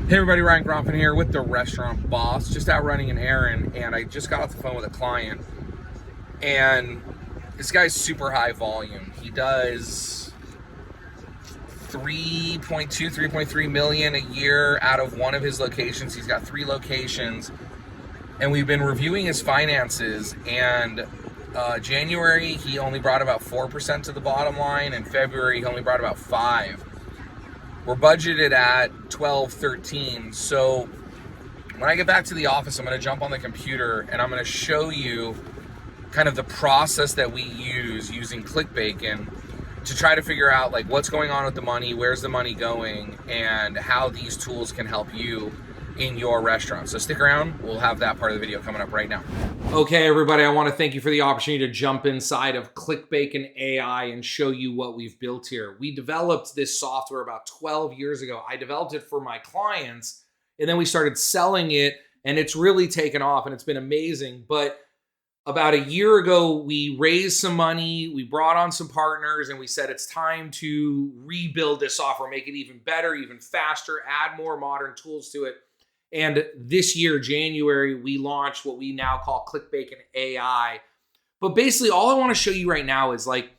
Hey everybody, Ryan Groffin here with the Restaurant Boss. Just out running an errand, and I just got off the phone with a client. And this guy's super high volume. He does 3.3 million a year out of one of his locations. He's got 3 locations, and we've been reviewing his finances. And January he only brought about 4% to the bottom line. In February he only brought about 5%. We're budgeted at 12, 13. So when I get back to the office, I'm going to jump on the computer and I'm going to show you kind of the process that we use using ClickBacon to try to figure out like what's going on with the money, where's the money going, and how these tools can help you in your restaurant. So stick around. We'll have that part of the video coming up right now. Okay, everybody, I want to thank you for the opportunity to jump inside of ClickBacon AI and show you what we've built here. We developed this software about 12 years ago. I developed it for my clients, and then we started selling it, and it's really taken off, and it's been amazing. But about a year ago, we raised some money, we brought on some partners, and we said it's time to rebuild this software, make it even better, even faster, add more modern tools to it. And this year, January, we launched what we now call ClickBacon AI. But basically, all I want to show you right now is like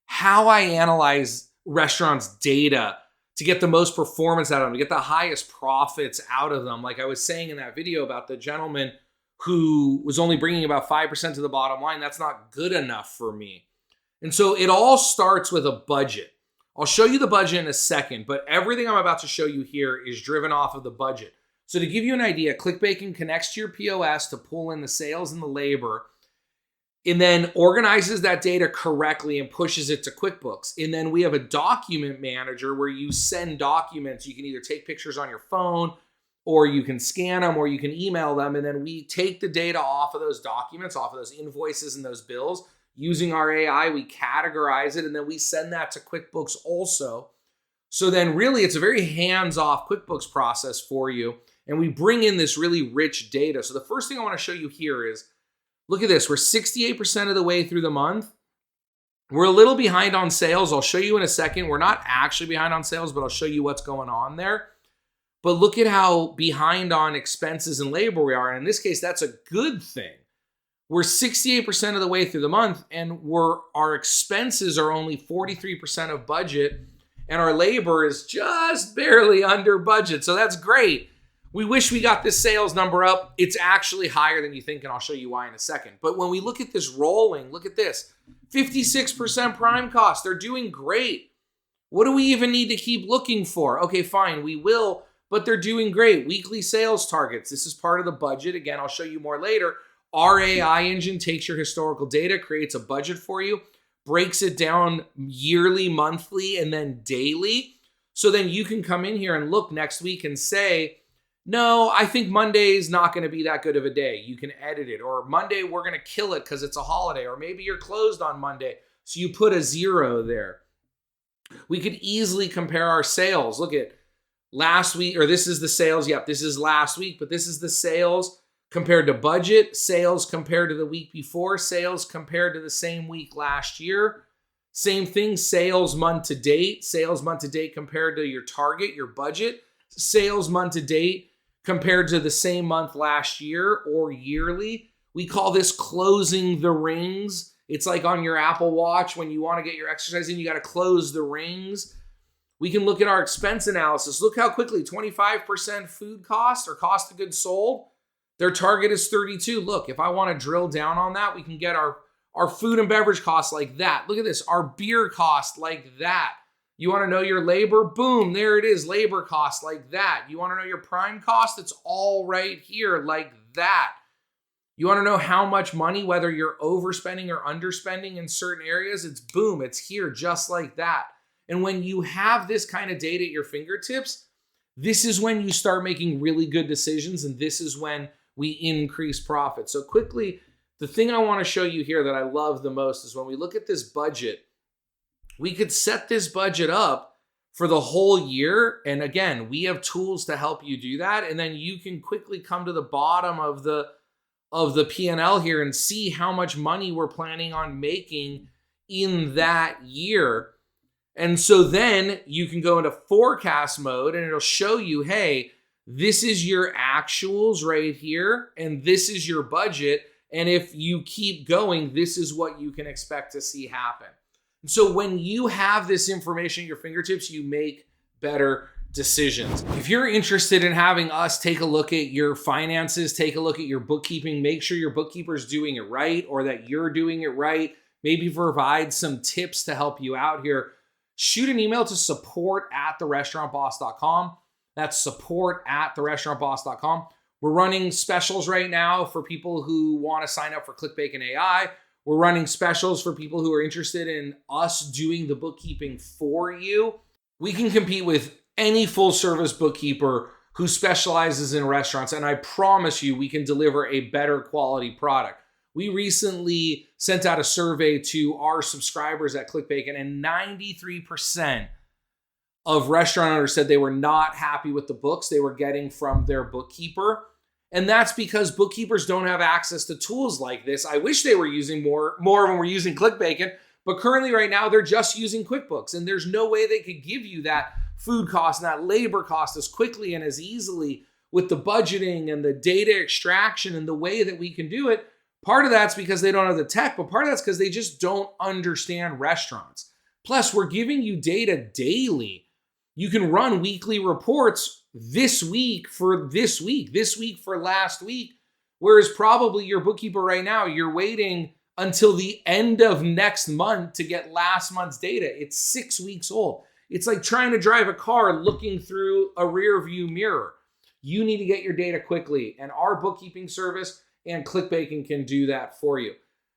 how I analyze restaurants' data to get the most performance out of them, to get the highest profits out of them. Like I was saying in that video about the gentleman who was only bringing about 5% to the bottom line. That's not good enough for me. And so it all starts with a budget. I'll show you the budget in a second, but everything I'm about to show you here is driven off of the budget. So to give you an idea, ClickBacon connects to your POS to pull in the sales and the labor, and then organizes that data correctly and pushes it to QuickBooks. And then we have a document manager where you send documents. You can either take pictures on your phone, or you can scan them, or you can email them. And then we take the data off of those documents, off of those invoices and those bills. Using our AI, we categorize it, and then we send that to QuickBooks also. So then really it's a very hands-off QuickBooks process for you. And we bring in this really rich data. So the first thing I want to show you here is, look at this. We're 68% of the way through the month. We're a little behind on sales. I'll show you in a second. We're not actually behind on sales, but I'll show you what's going on there. But look at how behind on expenses and labor we are. And in this case, that's a good thing. We're 68% of the way through the month, and our expenses are only 43% of budget, and our labor is just barely under budget. So that's great. We wish we got this sales number up. It's actually higher than you think, and I'll show you why in a second. But when we look at this rolling, look at this. 56% prime cost. They're doing great. What do we even need to keep looking for? Okay, fine, we will, but they're doing great. Weekly sales targets. This is part of the budget. Again, I'll show you more later. Our AI engine takes your historical data, creates a budget for you, breaks it down yearly, monthly, and then daily. So then you can come in here and look next week and say, no, I think Monday is not going to be that good of a day. You can edit it. Or Monday, we're going to kill it because it's a holiday. Or maybe you're closed on Monday. So you put a 0 there. We could easily compare our sales. Look at last week, or this is the sales. Yep, this is last week, but this is the sales compared to budget, sales compared to the week before, sales compared to the same week last year. Same thing, sales month to date compared to your target, your budget, sales month to date compared to the same month last year or yearly. We call this closing the rings. It's like on your Apple Watch when you want to get your exercise in, you got to close the rings. We can look at our expense analysis. Look how quickly 25% food cost or cost of goods sold. Their target is 32. Look, if I want to drill down on that, we can get our food and beverage costs like that. Look at this, our beer cost like that. You want to know your labor? Boom, there it is, labor cost like that. You want to know your prime cost? It's all right here like that. You want to know how much money, whether you're overspending or underspending in certain areas? It's boom, it's here just like that. And when you have this kind of data at your fingertips, this is when you start making really good decisions, and this is when we increase profit. So quickly, the thing I want to show you here that I love the most is when we look at this budget, we could set this budget up for the whole year. And again, we have tools to help you do that. And then you can quickly come to the bottom of the P&L here and see how much money we're planning on making in that year. And so then you can go into forecast mode and it'll show you, hey, This is your actuals right here, and this is your budget. And if you keep going, this is what you can expect to see happen. And so when you have this information at your fingertips, you make better decisions. If you're interested in having us take a look at your finances, take a look at your bookkeeping, make sure your bookkeeper's doing it right or that you're doing it right, maybe provide some tips to help you out here, shoot an email to support@therestaurantboss.com. That's support@therestaurantboss.com. We're running specials right now for people who want to sign up for ClickBacon AI. We're running specials for people who are interested in us doing the bookkeeping for you. We can compete with any full service bookkeeper who specializes in restaurants, and I promise you we can deliver a better quality product. We recently sent out a survey to our subscribers at ClickBacon, and 93% of restaurant owners said they were not happy with the books they were getting from their bookkeeper. And that's because bookkeepers don't have access to tools like this. I wish they were using more of them were using ClickBacon, but currently right now they're just using QuickBooks, and there's no way they could give you that food cost and that labor cost as quickly and as easily with the budgeting and the data extraction and the way that we can do it. Part of that's because they don't have the tech, but part of that's because they just don't understand restaurants. Plus, we're giving you data daily. You can run weekly reports this week for this week for last week, whereas probably your bookkeeper right now, you're waiting until the end of next month to get last month's data. It's 6 weeks old. It's like trying to drive a car looking through a rear view mirror. You need to get your data quickly, and our bookkeeping service and ClickBacon can do that for you.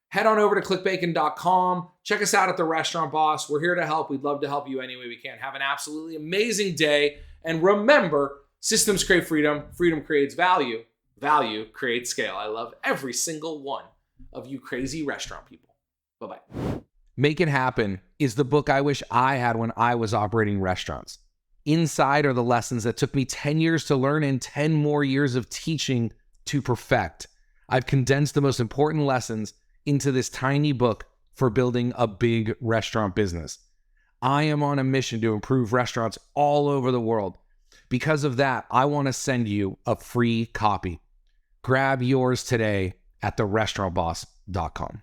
Head on over to clickbacon.com. Check us out at The Restaurant Boss. We're here to help. We'd love to help you any way we can. Have an absolutely amazing day. And remember, systems create freedom. Freedom creates value. Value creates scale. I love every single one of you crazy restaurant people. Bye-bye. Make It Happen is the book I wish I had when I was operating restaurants. Inside are the lessons that took me 10 years to learn and 10 more years of teaching to perfect. I've condensed the most important lessons into this tiny book for building a big restaurant business. I am on a mission to improve restaurants all over the world. Because of that, I want to send you a free copy. Grab yours today at therestaurantboss.com.